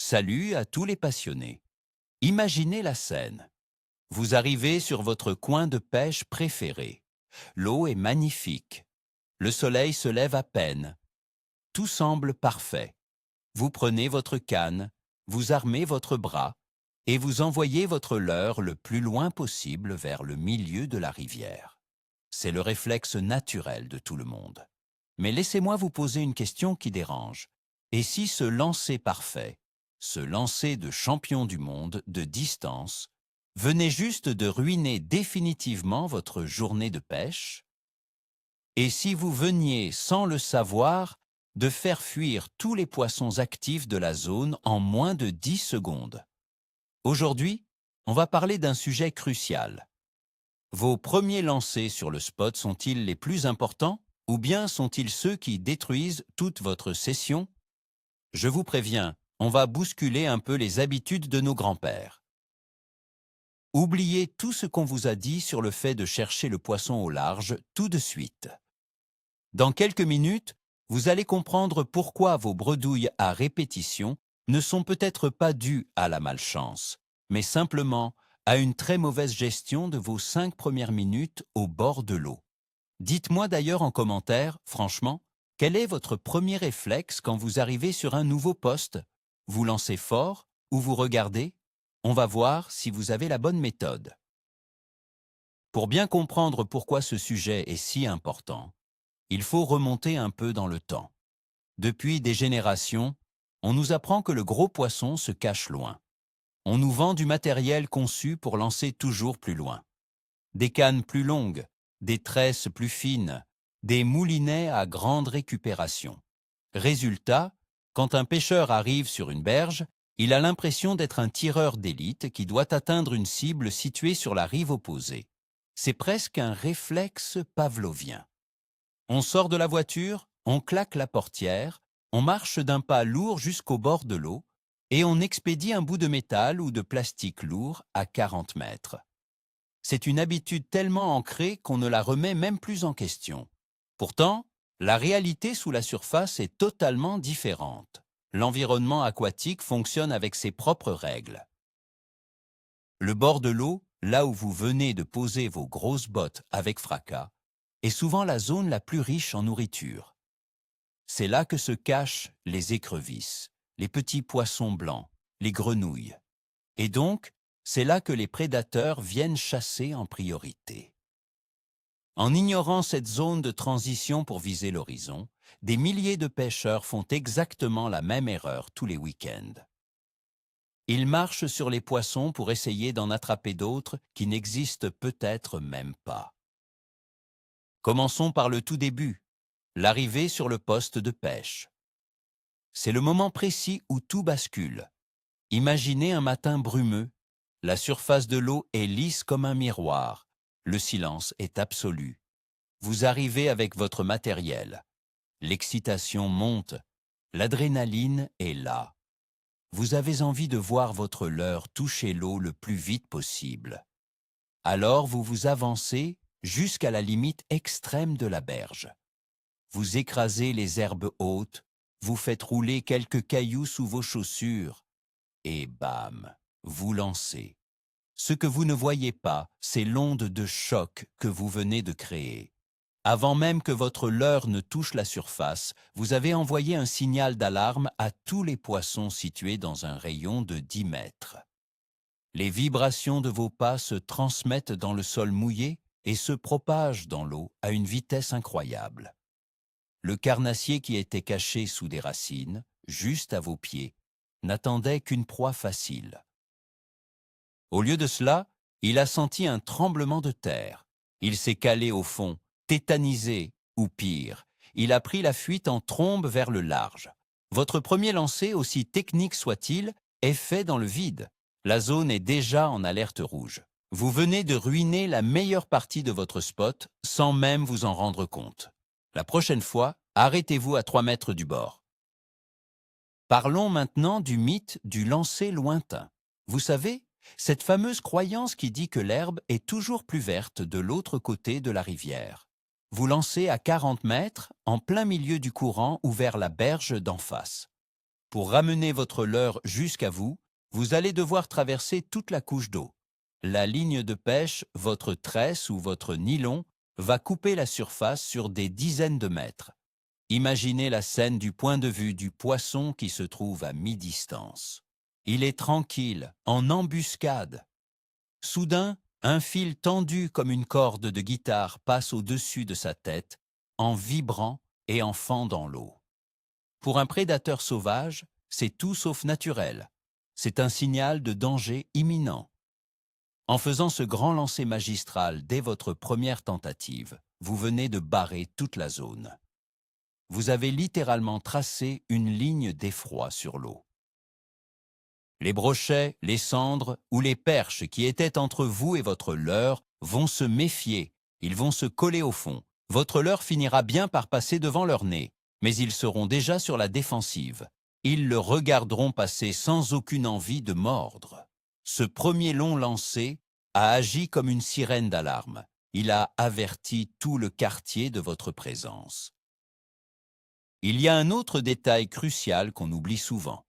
Salut à tous les passionnés. Imaginez la scène. Vous arrivez sur votre coin de pêche préféré. L'eau est magnifique. Le soleil se lève à peine. Tout semble parfait. Vous prenez votre canne, vous armez votre bras et vous envoyez votre leurre le plus loin possible vers le milieu de la rivière. C'est le réflexe naturel de tout le monde. Mais laissez-moi vous poser une question qui dérange. Et si ce lancer parfait, ce lancer de champion du monde de distance, venait juste de ruiner définitivement votre journée de pêche? Et si vous veniez, sans le savoir, de faire fuir tous les poissons actifs de la zone en moins de 10 secondes? Aujourd'hui, on va parler d'un sujet crucial. Vos premiers lancers sur le spot sont-ils les plus importants ou bien sont-ils ceux qui détruisent toute votre session? Je vous préviens, on va bousculer un peu les habitudes de nos grands-pères. Oubliez tout ce qu'on vous a dit sur le fait de chercher le poisson au large tout de suite. Dans quelques minutes, vous allez comprendre pourquoi vos bredouilles à répétition ne sont peut-être pas dues à la malchance, mais simplement à une très mauvaise gestion de vos 5 premières minutes au bord de l'eau. Dites-moi d'ailleurs en commentaire, franchement, quel est votre premier réflexe quand vous arrivez sur un nouveau poste? Vous lancez fort ou vous regardez? On va voir si vous avez la bonne méthode. Pour bien comprendre pourquoi ce sujet est si important, il faut remonter un peu dans le temps. Depuis des générations, on nous apprend que le gros poisson se cache loin. On nous vend du matériel conçu pour lancer toujours plus loin. Des cannes plus longues, des tresses plus fines, des moulinets à grande récupération. Résultat, quand un pêcheur arrive sur une berge, il a l'impression d'être un tireur d'élite qui doit atteindre une cible située sur la rive opposée. C'est presque un réflexe pavlovien. On sort de la voiture, on claque la portière, on marche d'un pas lourd jusqu'au bord de l'eau et on expédie un bout de métal ou de plastique lourd à 40 mètres. C'est une habitude tellement ancrée qu'on ne la remet même plus en question. Pourtant, la réalité sous la surface est totalement différente. L'environnement aquatique fonctionne avec ses propres règles. Le bord de l'eau, là où vous venez de poser vos grosses bottes avec fracas, est souvent la zone la plus riche en nourriture. C'est là que se cachent les écrevisses, les petits poissons blancs, les grenouilles. Et donc, c'est là que les prédateurs viennent chasser en priorité. En ignorant cette zone de transition pour viser l'horizon, des milliers de pêcheurs font exactement la même erreur tous les week-ends. Ils marchent sur les poissons pour essayer d'en attraper d'autres qui n'existent peut-être même pas. Commençons par le tout début, l'arrivée sur le poste de pêche. C'est le moment précis où tout bascule. Imaginez un matin brumeux. La surface de l'eau est lisse comme un miroir. Le silence est absolu. Vous arrivez avec votre matériel. L'excitation monte. L'adrénaline est là. Vous avez envie de voir votre leurre toucher l'eau le plus vite possible. Alors vous vous avancez jusqu'à la limite extrême de la berge. Vous écrasez les herbes hautes, vous faites rouler quelques cailloux sous vos chaussures, et bam, vous lancez. Ce que vous ne voyez pas, c'est l'onde de choc que vous venez de créer. Avant même que votre leurre ne touche la surface, vous avez envoyé un signal d'alarme à tous les poissons situés dans un rayon de 10 mètres. Les vibrations de vos pas se transmettent dans le sol mouillé et se propagent dans l'eau à une vitesse incroyable. Le carnassier qui était caché sous des racines, juste à vos pieds, n'attendait qu'une proie facile. Au lieu de cela, il a senti un tremblement de terre. Il s'est calé au fond, tétanisé, ou pire, il a pris la fuite en trombe vers le large. Votre premier lancer, aussi technique soit-il, est fait dans le vide. La zone est déjà en alerte rouge. Vous venez de ruiner la meilleure partie de votre spot sans même vous en rendre compte. La prochaine fois, arrêtez-vous à 3 mètres du bord. Parlons maintenant du mythe du lancer lointain. Vous savez, cette fameuse croyance qui dit que l'herbe est toujours plus verte de l'autre côté de la rivière. Vous lancez à 40 mètres, en plein milieu du courant ou vers la berge d'en face. Pour ramener votre leurre jusqu'à vous, vous allez devoir traverser toute la couche d'eau. La ligne de pêche, votre tresse ou votre nylon, va couper la surface sur des dizaines de mètres. Imaginez la scène du point de vue du poisson qui se trouve à mi-distance. Il est tranquille, en embuscade. Soudain, un fil tendu comme une corde de guitare passe au-dessus de sa tête, en vibrant et en fendant l'eau. Pour un prédateur sauvage, c'est tout sauf naturel. C'est un signal de danger imminent. En faisant ce grand lancer magistral dès votre première tentative, vous venez de barrer toute la zone. Vous avez littéralement tracé une ligne d'effroi sur l'eau. Les brochets, les cendres ou les perches qui étaient entre vous et votre leurre vont se méfier, ils vont se coller au fond. Votre leurre finira bien par passer devant leur nez, mais ils seront déjà sur la défensive. Ils le regarderont passer sans aucune envie de mordre. Ce premier long lancer a agi comme une sirène d'alarme. Il a averti tout le quartier de votre présence. Il y a un autre détail crucial qu'on oublie souvent.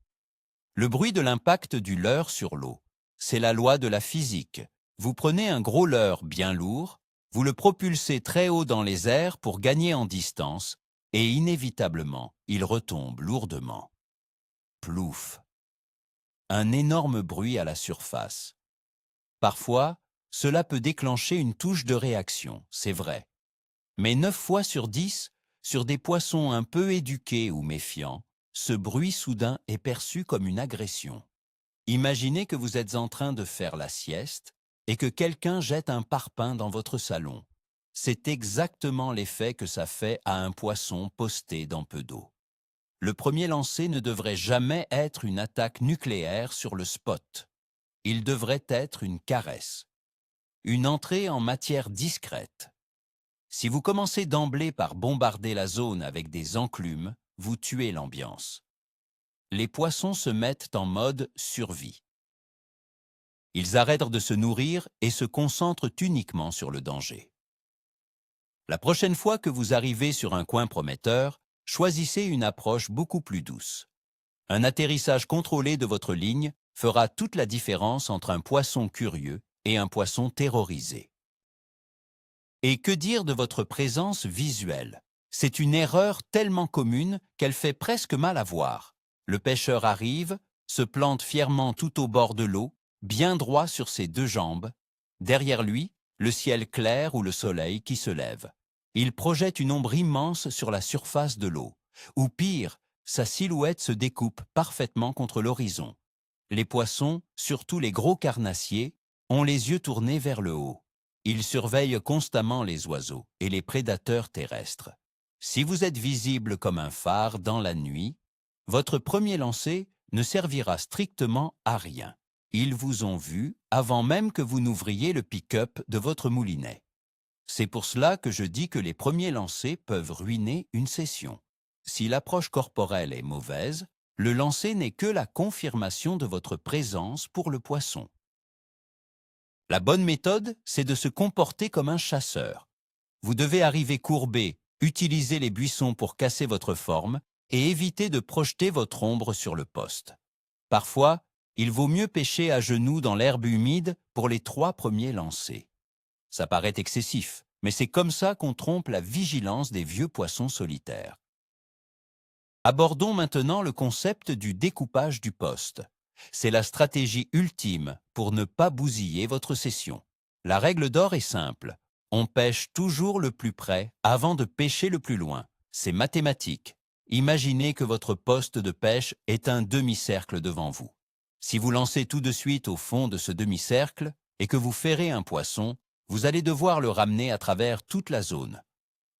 Le bruit de l'impact du leurre sur l'eau. C'est la loi de la physique. Vous prenez un gros leurre bien lourd, vous le propulsez très haut dans les airs pour gagner en distance, et inévitablement, il retombe lourdement. Plouf! Un énorme bruit à la surface. Parfois, cela peut déclencher une touche de réaction, c'est vrai. Mais 9 fois sur 10, sur des poissons un peu éduqués ou méfiants, ce bruit soudain est perçu comme une agression. Imaginez que vous êtes en train de faire la sieste et que quelqu'un jette un parpaing dans votre salon. C'est exactement l'effet que ça fait à un poisson posté dans peu d'eau. Le premier lancer ne devrait jamais être une attaque nucléaire sur le spot. Il devrait être une caresse. Une entrée en matière discrète. Si vous commencez d'emblée par bombarder la zone avec des enclumes, vous tuez l'ambiance. Les poissons se mettent en mode survie. Ils arrêtent de se nourrir et se concentrent uniquement sur le danger. La prochaine fois que vous arrivez sur un coin prometteur, choisissez une approche beaucoup plus douce. Un atterrissage contrôlé de votre ligne fera toute la différence entre un poisson curieux et un poisson terrorisé. Et que dire de votre présence visuelle? C'est une erreur tellement commune qu'elle fait presque mal à voir. Le pêcheur arrive, se plante fièrement tout au bord de l'eau, bien droit sur ses deux jambes. Derrière lui, le ciel clair ou le soleil qui se lève. Il projette une ombre immense sur la surface de l'eau. Ou pire, sa silhouette se découpe parfaitement contre l'horizon. Les poissons, surtout les gros carnassiers, ont les yeux tournés vers le haut. Ils surveillent constamment les oiseaux et les prédateurs terrestres. Si vous êtes visible comme un phare dans la nuit, votre premier lancer ne servira strictement à rien. Ils vous ont vu avant même que vous n'ouvriez le pick-up de votre moulinet. C'est pour cela que je dis que les premiers lancers peuvent ruiner une session. Si l'approche corporelle est mauvaise, le lancer n'est que la confirmation de votre présence pour le poisson. La bonne méthode, c'est de se comporter comme un chasseur. Vous devez arriver courbé, utiliser les buissons pour casser votre forme et éviter de projeter votre ombre sur le poste. Parfois, il vaut mieux pêcher à genoux dans l'herbe humide pour les 3 premiers lancers. Ça paraît excessif, mais c'est comme ça qu'on trompe la vigilance des vieux poissons solitaires. Abordons maintenant le concept du découpage du poste. C'est la stratégie ultime pour ne pas bousiller votre session. La règle d'or est simple. On pêche toujours le plus près avant de pêcher le plus loin. C'est mathématique. Imaginez que votre poste de pêche est un demi-cercle devant vous. Si vous lancez tout de suite au fond de ce demi-cercle et que vous ferrez un poisson, vous allez devoir le ramener à travers toute la zone.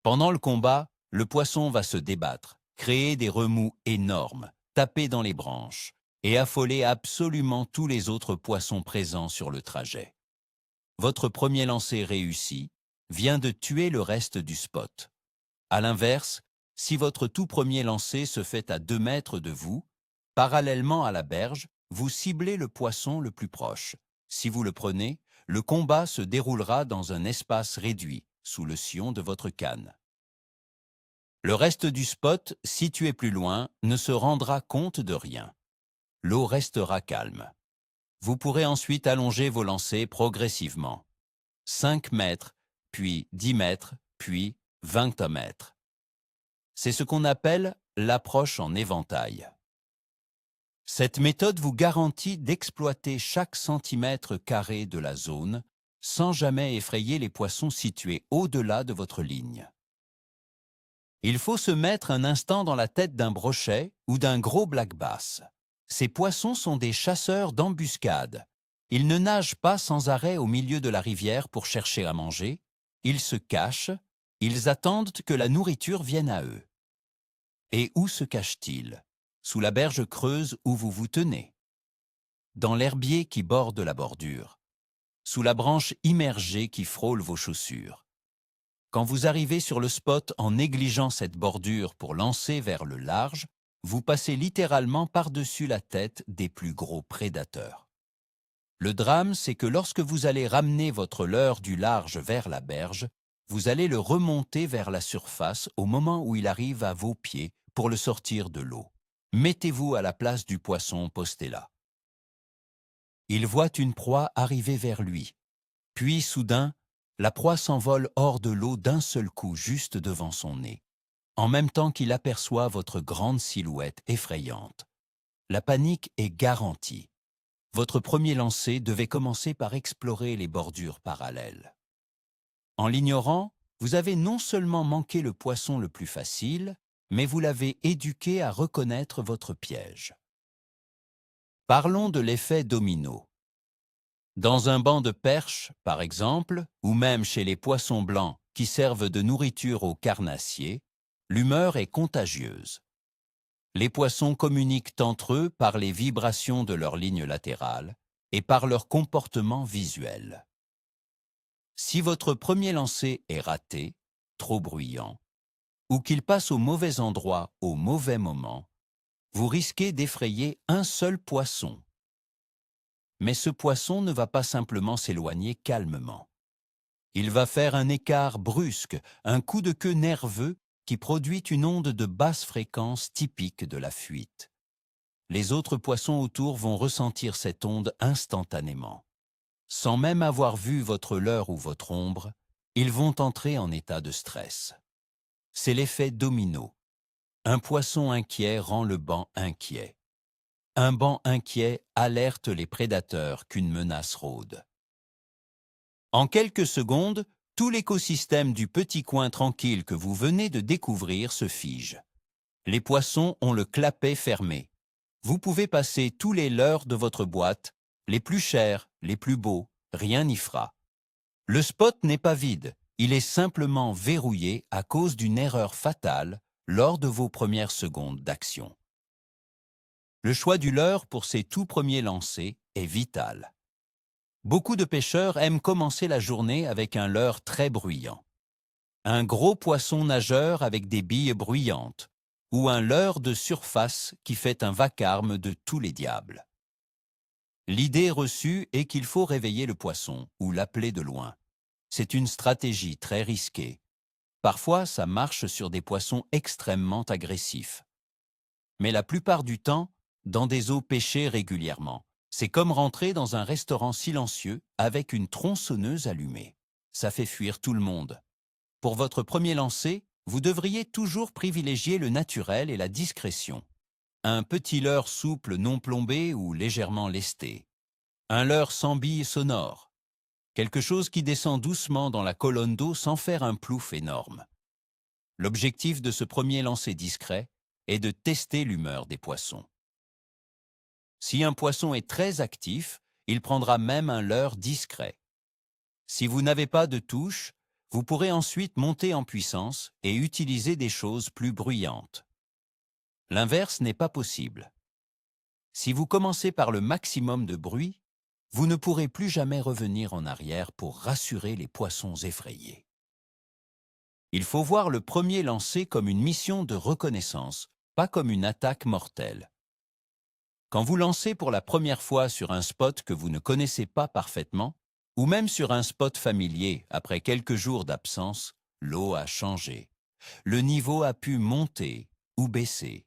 Pendant le combat, le poisson va se débattre, créer des remous énormes, taper dans les branches et affoler absolument tous les autres poissons présents sur le trajet. Votre premier lancer réussi vient de tuer le reste du spot. À l'inverse, si votre tout premier lancer se fait à 2 mètres de vous, parallèlement à la berge, vous ciblez le poisson le plus proche. Si vous le prenez, le combat se déroulera dans un espace réduit, sous le sion de votre canne. Le reste du spot, situé plus loin, ne se rendra compte de rien. L'eau restera calme. Vous pourrez ensuite allonger vos lancers progressivement. 5 mètres, puis 10 mètres, puis 20 mètres. C'est ce qu'on appelle l'approche en éventail. Cette méthode vous garantit d'exploiter chaque centimètre carré de la zone sans jamais effrayer les poissons situés au-delà de votre ligne. Il faut se mettre un instant dans la tête d'un brochet ou d'un gros black bass. Ces poissons sont des chasseurs d'embuscades. Ils ne nagent pas sans arrêt au milieu de la rivière pour chercher à manger. Ils se cachent, ils attendent que la nourriture vienne à eux. Et où se cachent-ils? Sous la berge creuse où vous vous tenez, dans l'herbier qui borde la bordure, sous la branche immergée qui frôle vos chaussures. Quand vous arrivez sur le spot en négligeant cette bordure pour lancer vers le large, vous passez littéralement par-dessus la tête des plus gros prédateurs. Le drame, c'est que lorsque vous allez ramener votre leurre du large vers la berge, vous allez le remonter vers la surface au moment où il arrive à vos pieds pour le sortir de l'eau. Mettez-vous à la place du poisson posté là. Il voit une proie arriver vers lui. Puis, soudain, la proie s'envole hors de l'eau d'un seul coup juste devant son nez, en même temps qu'il aperçoit votre grande silhouette effrayante. La panique est garantie. Votre premier lancer devait commencer par explorer les bordures parallèles. En l'ignorant, vous avez non seulement manqué le poisson le plus facile, mais vous l'avez éduqué à reconnaître votre piège. Parlons de l'effet domino. Dans un banc de perches, par exemple, ou même chez les poissons blancs qui servent de nourriture aux carnassiers, l'humeur est contagieuse. Les poissons communiquent entre eux par les vibrations de leurs lignes latérales et par leur comportement visuel. Si votre premier lancer est raté, trop bruyant, ou qu'il passe au mauvais endroit au mauvais moment, vous risquez d'effrayer un seul poisson. Mais ce poisson ne va pas simplement s'éloigner calmement. Il va faire un écart brusque, un coup de queue nerveux qui produit une onde de basse fréquence typique de la fuite. Les autres poissons autour vont ressentir cette onde instantanément. Sans même avoir vu votre leurre ou votre ombre, ils vont entrer en état de stress. C'est l'effet domino. Un poisson inquiet rend le banc inquiet. Un banc inquiet alerte les prédateurs qu'une menace rôde. En quelques secondes, tout l'écosystème du petit coin tranquille que vous venez de découvrir se fige. Les poissons ont le clapet fermé. Vous pouvez passer tous les leurres de votre boîte, les plus chers, les plus beaux, rien n'y fera. Le spot n'est pas vide, il est simplement verrouillé à cause d'une erreur fatale lors de vos premières secondes d'action. Le choix du leurre pour ces tout premiers lancers est vital. Beaucoup de pêcheurs aiment commencer la journée avec un leurre très bruyant. Un gros poisson nageur avec des billes bruyantes, ou un leurre de surface qui fait un vacarme de tous les diables. L'idée reçue est qu'il faut réveiller le poisson ou l'appeler de loin. C'est une stratégie très risquée. Parfois, ça marche sur des poissons extrêmement agressifs. Mais la plupart du temps, dans des eaux pêchées régulièrement, c'est comme rentrer dans un restaurant silencieux avec une tronçonneuse allumée. Ça fait fuir tout le monde. Pour votre premier lancer, vous devriez toujours privilégier le naturel et la discrétion. Un petit leurre souple non plombé ou légèrement lesté. Un leurre sans billes sonores. Quelque chose qui descend doucement dans la colonne d'eau sans faire un plouf énorme. L'objectif de ce premier lancer discret est de tester l'humeur des poissons. Si un poisson est très actif, il prendra même un leurre discret. Si vous n'avez pas de touche, vous pourrez ensuite monter en puissance et utiliser des choses plus bruyantes. L'inverse n'est pas possible. Si vous commencez par le maximum de bruit, vous ne pourrez plus jamais revenir en arrière pour rassurer les poissons effrayés. Il faut voir le premier lancer comme une mission de reconnaissance, pas comme une attaque mortelle. Quand vous lancez pour la première fois sur un spot que vous ne connaissez pas parfaitement, ou même sur un spot familier après quelques jours d'absence, l'eau a changé. Le niveau a pu monter ou baisser.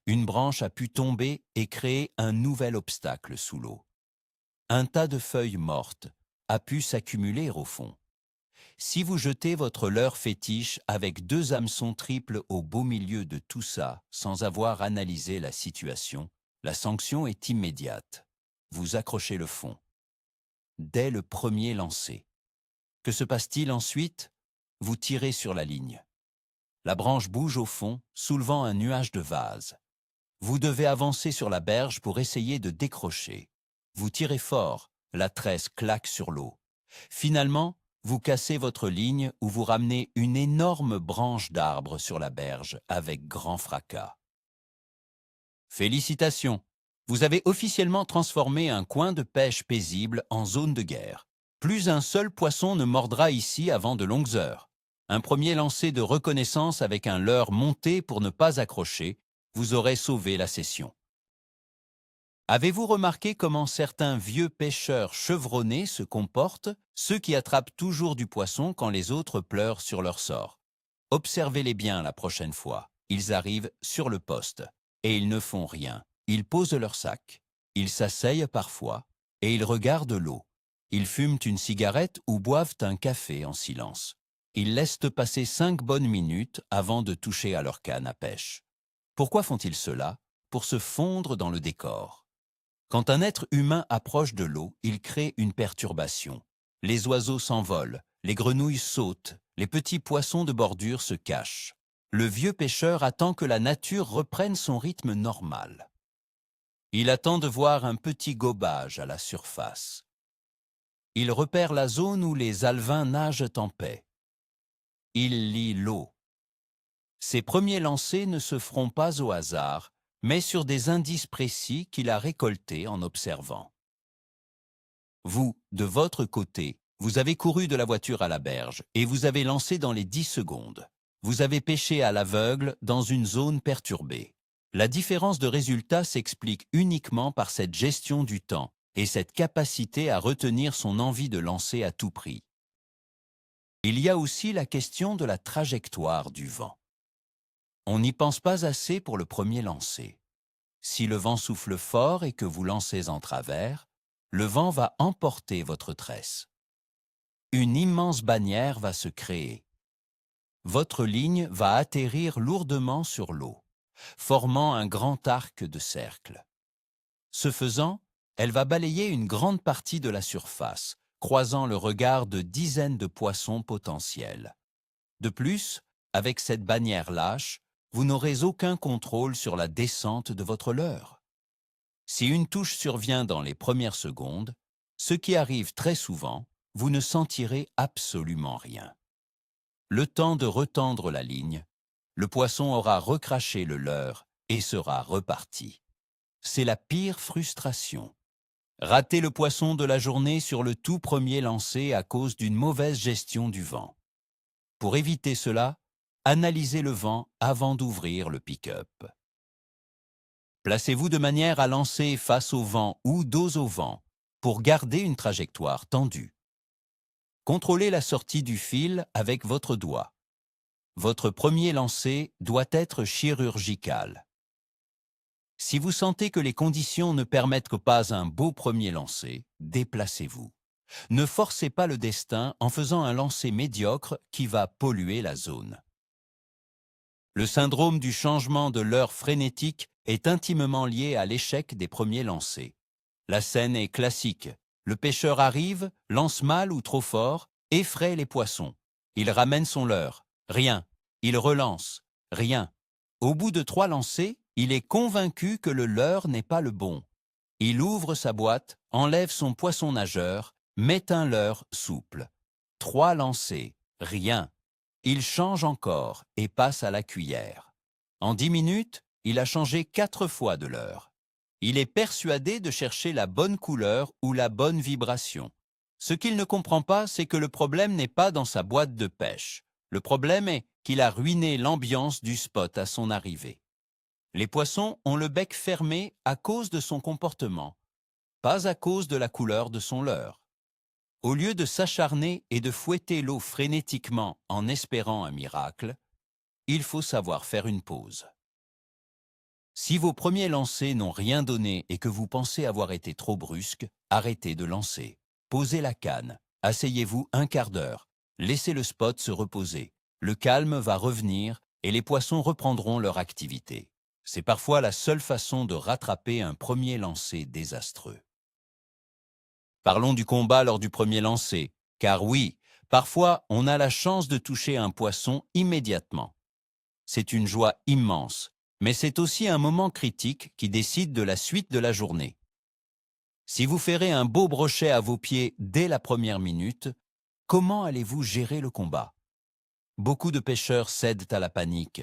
Une branche a pu tomber et créer un nouvel obstacle sous l'eau. Un tas de feuilles mortes a pu s'accumuler au fond. Si vous jetez votre leurre fétiche avec 2 hameçons triples au beau milieu de tout ça, sans avoir analysé la situation, la sanction est immédiate. Vous accrochez le fond. Dès le premier lancer. Que se passe-t-il ensuite? Vous tirez sur la ligne. La branche bouge au fond, soulevant un nuage de vase. Vous devez avancer sur la berge pour essayer de décrocher. Vous tirez fort, la tresse claque sur l'eau. Finalement, vous cassez votre ligne ou vous ramenez une énorme branche d'arbre sur la berge avec grand fracas. Félicitations! Vous avez officiellement transformé un coin de pêche paisible en zone de guerre. Plus un seul poisson ne mordra ici avant de longues heures. Un premier lancer de reconnaissance avec un leurre monté pour ne pas accrocher, vous aurez sauvé la session. Avez-vous remarqué comment certains vieux pêcheurs chevronnés se comportent, ceux qui attrapent toujours du poisson quand les autres pleurent sur leur sort? Observez-les bien la prochaine fois. Ils arrivent sur le poste et ils ne font rien. Ils posent leur sac. Ils s'asseyent parfois et ils regardent l'eau. Ils fument une cigarette ou boivent un café en silence. Ils laissent passer 5 bonnes minutes avant de toucher à leur canne à pêche. Pourquoi font-ils cela? Pour se fondre dans le décor. Quand un être humain approche de l'eau, il crée une perturbation. Les oiseaux s'envolent, les grenouilles sautent, les petits poissons de bordure se cachent. Le vieux pêcheur attend que la nature reprenne son rythme normal. Il attend de voir un petit gobage à la surface. Il repère la zone où les alevins nagent en paix. Il lit l'eau. Ses premiers lancers ne se feront pas au hasard, mais sur des indices précis qu'il a récoltés en observant. Vous, de votre côté, vous avez couru de la voiture à la berge et vous avez lancé dans les 10 secondes. Vous avez pêché à l'aveugle dans une zone perturbée. La différence de résultat s'explique uniquement par cette gestion du temps et cette capacité à retenir son envie de lancer à tout prix. Il y a aussi la question de la trajectoire du vent. On n'y pense pas assez pour le premier lancer. Si le vent souffle fort et que vous lancez en travers, le vent va emporter votre tresse. Une immense bannière va se créer. Votre ligne va atterrir lourdement sur l'eau, formant un grand arc de cercle. Ce faisant, elle va balayer une grande partie de la surface, croisant le regard de dizaines de poissons potentiels. De plus, avec cette bannière lâche, vous n'aurez aucun contrôle sur la descente de votre leurre. Si une touche survient dans les premières secondes, ce qui arrive très souvent, vous ne sentirez absolument rien. Le temps de retendre la ligne, le poisson aura recraché le leurre et sera reparti. C'est la pire frustration. Rater le poisson de la journée sur le tout premier lancer à cause d'une mauvaise gestion du vent. Pour éviter cela, analysez le vent avant d'ouvrir le pick-up. Placez-vous de manière à lancer face au vent ou dos au vent pour garder une trajectoire tendue. Contrôlez la sortie du fil avec votre doigt. Votre premier lancer doit être chirurgical. Si vous sentez que les conditions ne permettent pas un beau premier lancer, déplacez-vous. Ne forcez pas le destin en faisant un lancer médiocre qui va polluer la zone. Le syndrome du changement de l'heure frénétique est intimement lié à l'échec des premiers lancers. La scène est classique. Le pêcheur arrive, lance mal ou trop fort, effraie les poissons. Il ramène son leurre. Rien. Il relance. Rien. Au bout de 3 lancers, il est convaincu que le leurre n'est pas le bon. Il ouvre sa boîte, enlève son poisson nageur, met un leurre souple. 3 lancers. Rien. Il change encore et passe à la cuillère. En 10 minutes, il a changé 4 fois de leurre. Il est persuadé de chercher la bonne couleur ou la bonne vibration. Ce qu'il ne comprend pas, c'est que le problème n'est pas dans sa boîte de pêche. Le problème est qu'il a ruiné l'ambiance du spot à son arrivée. Les poissons ont le bec fermé à cause de son comportement, pas à cause de la couleur de son leurre. Au lieu de s'acharner et de fouetter l'eau frénétiquement en espérant un miracle, il faut savoir faire une pause. Si vos premiers lancers n'ont rien donné et que vous pensez avoir été trop brusque, arrêtez de lancer. Posez la canne, asseyez-vous un quart d'heure, laissez le spot se reposer. Le calme va revenir et les poissons reprendront leur activité. C'est parfois la seule façon de rattraper un premier lancer désastreux. Parlons du combat lors du premier lancer, car oui, parfois on a la chance de toucher un poisson immédiatement. C'est une joie immense, mais c'est aussi un moment critique qui décide de la suite de la journée. Si vous ferez un beau brochet à vos pieds dès la première minute, comment allez-vous gérer le combat? Beaucoup de pêcheurs cèdent à la panique.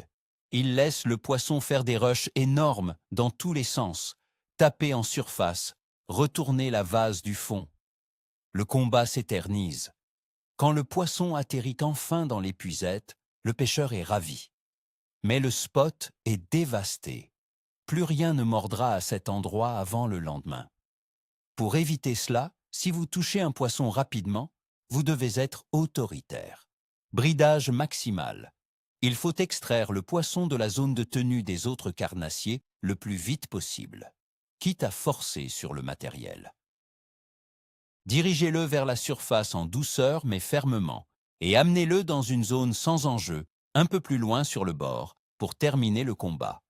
Ils laissent le poisson faire des rushs énormes dans tous les sens, taper en surface, retourner la vase du fond. Le combat s'éternise. Quand le poisson atterrit enfin dans l'épuisette, le pêcheur est ravi. Mais le spot est dévasté. Plus rien ne mordra à cet endroit avant le lendemain. Pour éviter cela, si vous touchez un poisson rapidement, vous devez être autoritaire. Bridage maximal. Il faut extraire le poisson de la zone de tenue des autres carnassiers le plus vite possible, quitte à forcer sur le matériel. Dirigez-le vers la surface en douceur mais fermement et amenez-le dans une zone sans enjeu, un peu plus loin sur le bord, pour terminer le combat.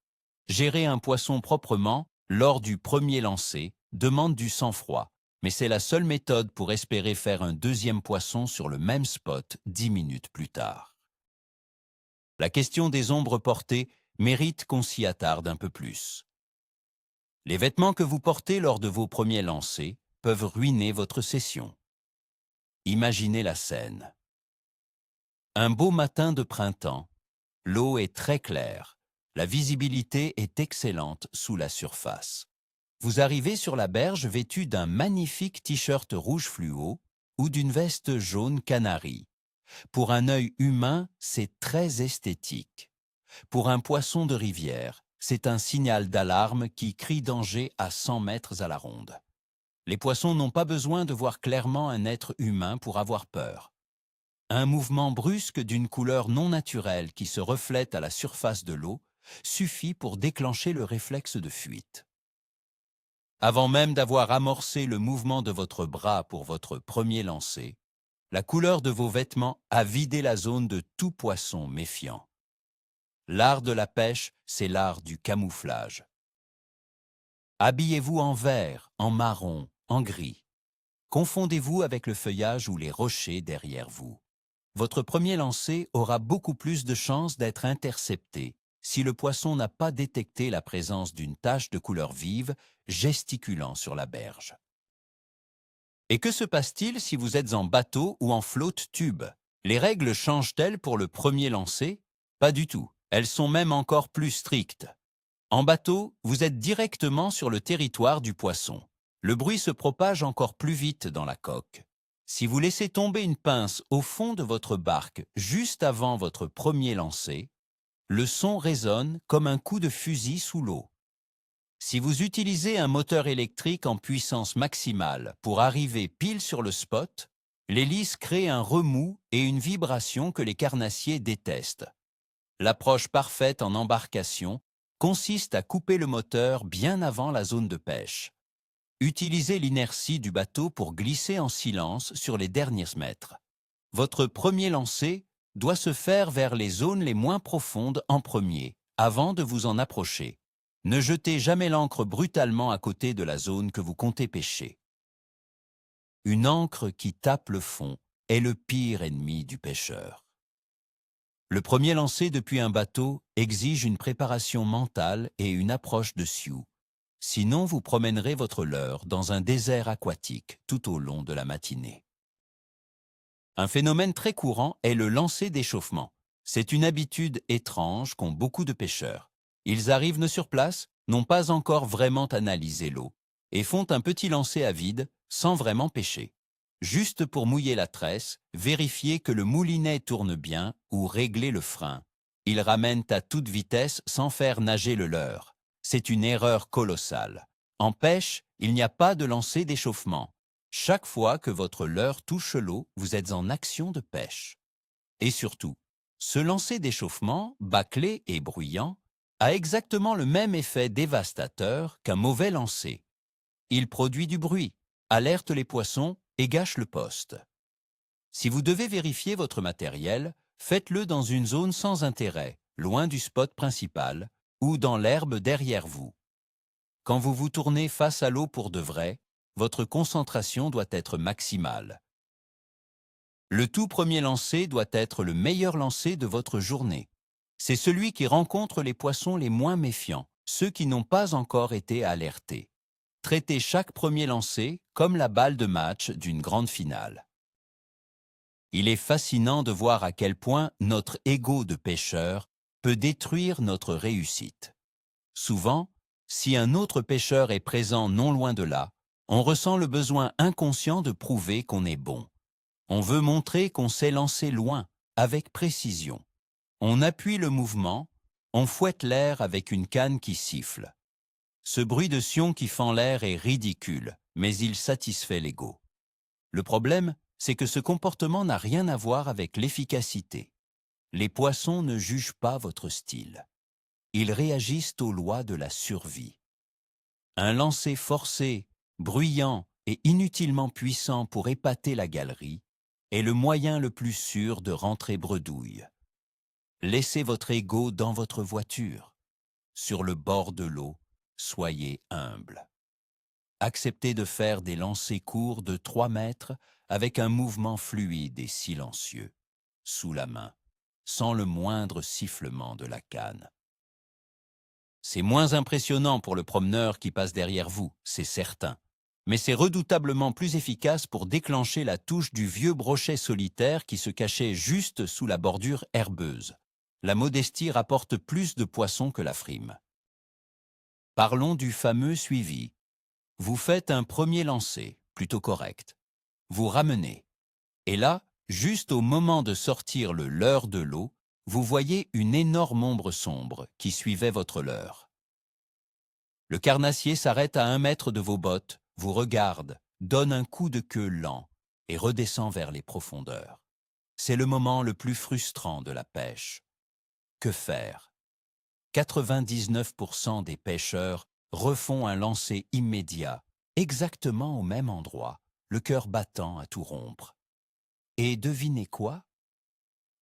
Gérer un poisson proprement, lors du premier lancer, demande du sang-froid, mais c'est la seule méthode pour espérer faire un deuxième poisson sur le même spot 10 minutes plus tard. La question des ombres portées mérite qu'on s'y attarde un peu plus. Les vêtements que vous portez lors de vos premiers lancers peuvent ruiner votre session. Imaginez la scène. Un beau matin de printemps, l'eau est très claire, la visibilité est excellente sous la surface. Vous arrivez sur la berge vêtu d'un magnifique t-shirt rouge fluo ou d'une veste jaune canari. Pour un œil humain, c'est très esthétique. Pour un poisson de rivière, c'est un signal d'alarme qui crie danger à 100 mètres à la ronde. Les poissons n'ont pas besoin de voir clairement un être humain pour avoir peur. Un mouvement brusque d'une couleur non naturelle qui se reflète à la surface de l'eau suffit pour déclencher le réflexe de fuite. Avant même d'avoir amorcé le mouvement de votre bras pour votre premier lancer, la couleur de vos vêtements a vidé la zone de tout poisson méfiant. L'art de la pêche, c'est l'art du camouflage. Habillez-vous en vert, en marron, en gris. Confondez-vous avec le feuillage ou les rochers derrière vous. Votre premier lancer aura beaucoup plus de chances d'être intercepté si le poisson n'a pas détecté la présence d'une tache de couleur vive gesticulant sur la berge. Et que se passe-t-il si vous êtes en bateau ou en flotte tube? Les règles changent-elles pour le premier lancer? Pas du tout. Elles sont même encore plus strictes. En bateau, vous êtes directement sur le territoire du poisson. Le bruit se propage encore plus vite dans la coque. Si vous laissez tomber une pince au fond de votre barque juste avant votre premier lancer, le son résonne comme un coup de fusil sous l'eau. Si vous utilisez un moteur électrique en puissance maximale pour arriver pile sur le spot, l'hélice crée un remous et une vibration que les carnassiers détestent. L'approche parfaite en embarcation consiste à couper le moteur bien avant la zone de pêche. Utilisez l'inertie du bateau pour glisser en silence sur les derniers mètres. Votre premier lancer doit se faire vers les zones les moins profondes en premier, avant de vous en approcher. Ne jetez jamais l'ancre brutalement à côté de la zone que vous comptez pêcher. Une ancre qui tape le fond est le pire ennemi du pêcheur. Le premier lancer depuis un bateau exige une préparation mentale et une approche de sioux. Sinon, vous promènerez votre leurre dans un désert aquatique tout au long de la matinée. Un phénomène très courant est le lancer d'échauffement. C'est une habitude étrange qu'ont beaucoup de pêcheurs. Ils arrivent sur place, n'ont pas encore vraiment analysé l'eau, et font un petit lancer à vide sans vraiment pêcher. Juste pour mouiller la tresse, vérifier que le moulinet tourne bien ou régler le frein. Ils ramènent à toute vitesse sans faire nager le leurre. C'est une erreur colossale. En pêche, il n'y a pas de lancer d'échauffement. Chaque fois que votre leurre touche l'eau, vous êtes en action de pêche. Et surtout, Ce lancer d'échauffement, bâclé et bruyant, a exactement le même effet dévastateur qu'un mauvais lancer. Il produit du bruit, alerte les poissons et gâche le poste. Si vous devez vérifier votre matériel, faites-le dans une zone sans intérêt, loin du spot principal, ou dans l'herbe derrière vous. Quand vous vous tournez face à l'eau pour de vrai, votre concentration doit être maximale. Le tout premier lancer doit être le meilleur lancer de votre journée. C'est celui qui rencontre les poissons les moins méfiants, ceux qui n'ont pas encore été alertés. Traitez chaque premier lancer comme la balle de match d'une grande finale. Il est fascinant de voir à quel point notre ego de pêcheur peut détruire notre réussite. Souvent, si un autre pêcheur est présent non loin de là, on ressent le besoin inconscient de prouver qu'on est bon. On veut montrer qu'on sait lancer loin, avec précision. On appuie le mouvement, on fouette l'air avec une canne qui siffle. Ce bruit de sion qui fend l'air est ridicule, mais il satisfait l'ego. Le problème, c'est que ce comportement n'a rien à voir avec l'efficacité. Les poissons ne jugent pas votre style. Ils réagissent aux lois de la survie. Un lancer forcé, bruyant et inutilement puissant pour épater la galerie est le moyen le plus sûr de rentrer bredouille. Laissez votre ego dans votre voiture. Sur le bord de l'eau, soyez humble. Acceptez de faire des lancers courts de 3 mètres avec un mouvement fluide et silencieux, sous la main, sans le moindre sifflement de la canne. C'est moins impressionnant pour le promeneur qui passe derrière vous, c'est certain, mais c'est redoutablement plus efficace pour déclencher la touche du vieux brochet solitaire qui se cachait juste sous la bordure herbeuse. La modestie rapporte plus de poissons que la frime. Parlons du fameux suivi. Vous faites un premier lancer, plutôt correct. Vous ramenez. Et là, juste au moment de sortir le leurre de l'eau, vous voyez une énorme ombre sombre qui suivait votre leurre. Le carnassier s'arrête à 1 mètre de vos bottes, vous regarde, donne un coup de queue lent et redescend vers les profondeurs. C'est le moment le plus frustrant de la pêche. Que faire? 99% des pêcheurs refont un lancer immédiat, exactement au même endroit, le cœur battant à tout rompre. Et devinez quoi?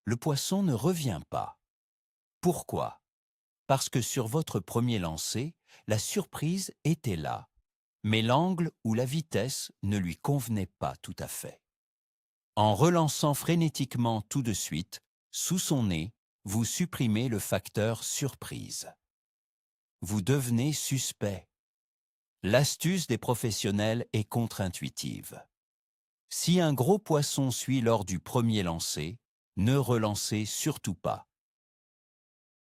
Le poisson ne revient pas. Pourquoi? Parce que sur votre premier lancer, la surprise était là, mais l'angle ou la vitesse ne lui convenait pas tout à fait. En relançant frénétiquement tout de suite, sous son nez, vous supprimez le facteur surprise. Vous devenez suspect. L'astuce des professionnels est contre-intuitive. Si un gros poisson suit lors du premier lancer, ne relancez surtout pas.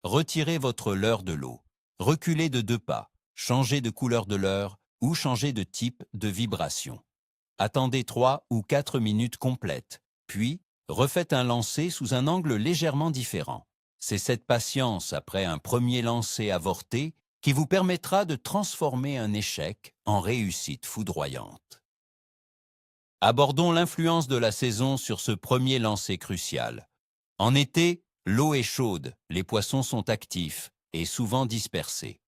Retirez votre leurre de l'eau, reculez de 2 pas, changez de couleur de leurre ou changez de type de vibration. Attendez 3 ou 4 minutes complètes, puis refaites un lancer sous un angle légèrement différent. C'est cette patience après un premier lancer avorté qui vous permettra de transformer un échec en réussite foudroyante. Abordons l'influence de la saison sur ce premier lancer crucial. En été, l'eau est chaude, les poissons sont actifs et souvent dispersés.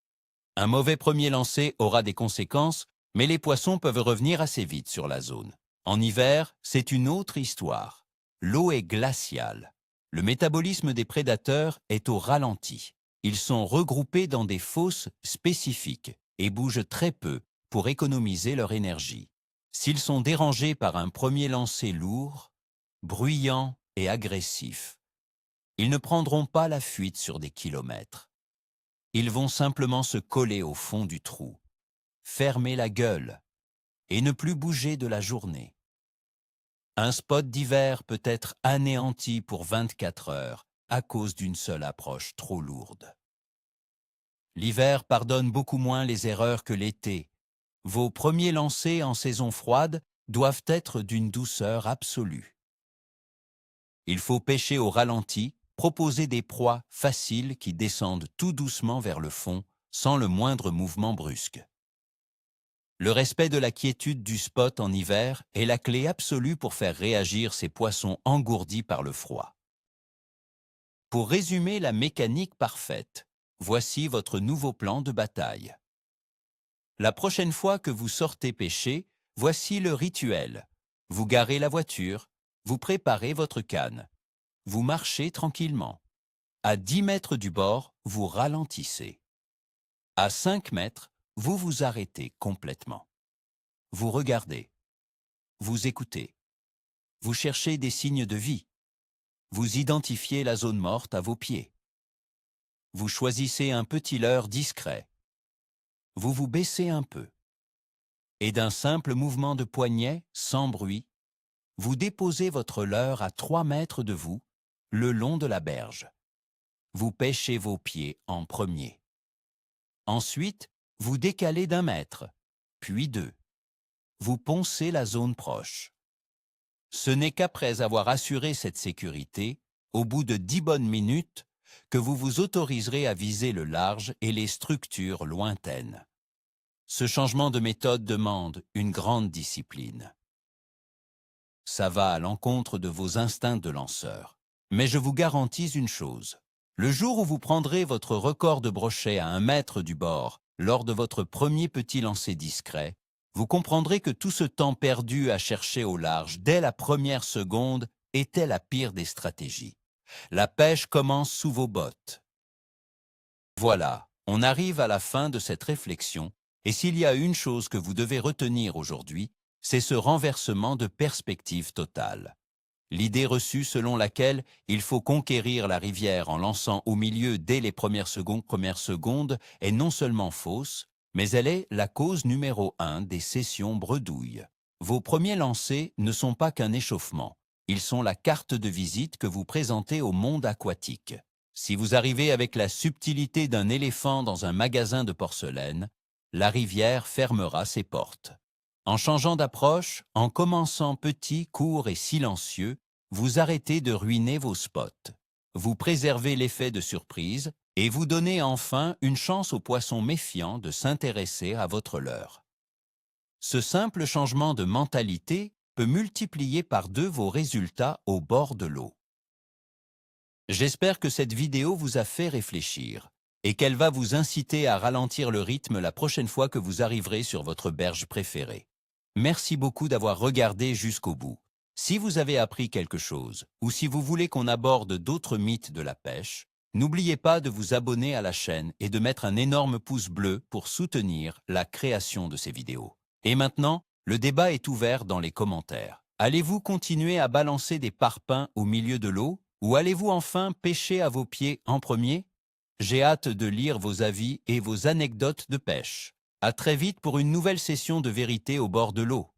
Un mauvais premier lancer aura des conséquences, mais les poissons peuvent revenir assez vite sur la zone. En hiver, c'est une autre histoire. L'eau est glaciale. Le métabolisme des prédateurs est au ralenti. Ils sont regroupés dans des fosses spécifiques et bougent très peu pour économiser leur énergie. S'ils sont dérangés par un premier lancer lourd, bruyant et agressif, ils ne prendront pas la fuite sur des kilomètres. Ils vont simplement se coller au fond du trou, fermer la gueule et ne plus bouger de la journée. Un spot d'hiver peut être anéanti pour 24 heures à cause d'une seule approche trop lourde. L'hiver pardonne beaucoup moins les erreurs que l'été. Vos premiers lancers en saison froide doivent être d'une douceur absolue. Il faut pêcher au ralenti, proposer des proies faciles qui descendent tout doucement vers le fond, sans le moindre mouvement brusque. Le respect de la quiétude du spot en hiver est la clé absolue pour faire réagir ces poissons engourdis par le froid. Pour résumer la mécanique parfaite, voici votre nouveau plan de bataille. La prochaine fois que vous sortez pêcher, voici le rituel. Vous garez la voiture, vous préparez votre canne. Vous marchez tranquillement. À 10 mètres du bord, vous ralentissez. À 5 mètres, vous vous arrêtez complètement. Vous regardez. Vous écoutez. Vous cherchez des signes de vie. Vous identifiez la zone morte à vos pieds. Vous choisissez un petit leurre discret. Vous vous baissez un peu. Et d'un simple mouvement de poignet, sans bruit, vous déposez votre leurre à 3 mètres de vous, le long de la berge. Vous pêchez vos pieds en premier. Ensuite, vous décalez d'1 mètre, puis 2. Vous poncez la zone proche. Ce n'est qu'après avoir assuré cette sécurité, au bout de 10 bonnes minutes, que vous vous autoriserez à viser le large et les structures lointaines. Ce changement de méthode demande une grande discipline. Ça va à l'encontre de vos instincts de lanceur. Mais je vous garantis une chose. Le jour où vous prendrez votre record de brochet à 1 mètre du bord, lors de votre premier petit lancer discret, vous comprendrez que tout ce temps perdu à chercher au large dès la première seconde était la pire des stratégies. La pêche commence sous vos bottes. Voilà, on arrive à la fin de cette réflexion, et s'il y a une chose que vous devez retenir aujourd'hui, c'est ce renversement de perspective totale. L'idée reçue selon laquelle il faut conquérir la rivière en lançant au milieu dès les premières secondes est non seulement fausse, mais elle est la cause numéro 1 des sessions bredouilles. Vos premiers lancers ne sont pas qu'un échauffement. Ils sont la carte de visite que vous présentez au monde aquatique. Si vous arrivez avec la subtilité d'un éléphant dans un magasin de porcelaine, la rivière fermera ses portes. En changeant d'approche, en commençant petit, court et silencieux, vous arrêtez de ruiner vos spots. Vous préservez l'effet de surprise et vous donnez enfin une chance aux poissons méfiants de s'intéresser à votre leurre. Ce simple changement de mentalité peut multiplier par 2 vos résultats au bord de l'eau. J'espère que cette vidéo vous a fait réfléchir et qu'elle va vous inciter à ralentir le rythme la prochaine fois que vous arriverez sur votre berge préférée. Merci beaucoup d'avoir regardé jusqu'au bout. Si vous avez appris quelque chose ou si vous voulez qu'on aborde d'autres mythes de la pêche, n'oubliez pas de vous abonner à la chaîne et de mettre un énorme pouce bleu pour soutenir la création de ces vidéos. Et maintenant, le débat est ouvert dans les commentaires. Allez-vous continuer à balancer des parpaings au milieu de l'eau ou allez-vous enfin pêcher à vos pieds en premier? J'ai hâte de lire vos avis et vos anecdotes de pêche. À très vite pour une nouvelle session de vérité au bord de l'eau.